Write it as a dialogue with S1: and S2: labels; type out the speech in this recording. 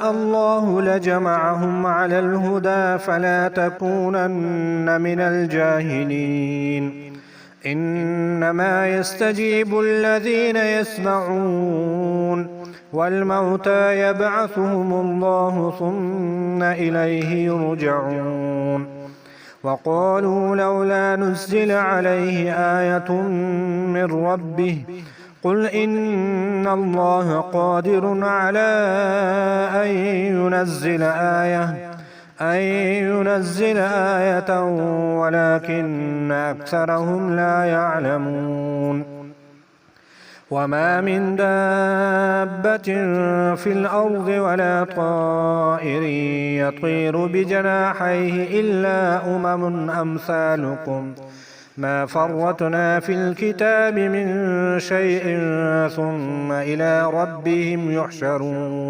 S1: شاء الله لجمعهم على الهدى فلا تكونن من الجاهلين. إنما يستجيب الذين يسمعون والموتى يبعثهم الله ثم إليه يرجعون. وقالوا لولا نزل عليه آية من ربه قل إن الله قادر على أن ينزل آية ولكن أكثرهم لا يعلمون. وما من دابة في الأرض ولا طائر يطير بجناحيه إلا أمم أمثالكم ما فرطنا في الكتاب من شيء ثم إلى ربهم يحشرون.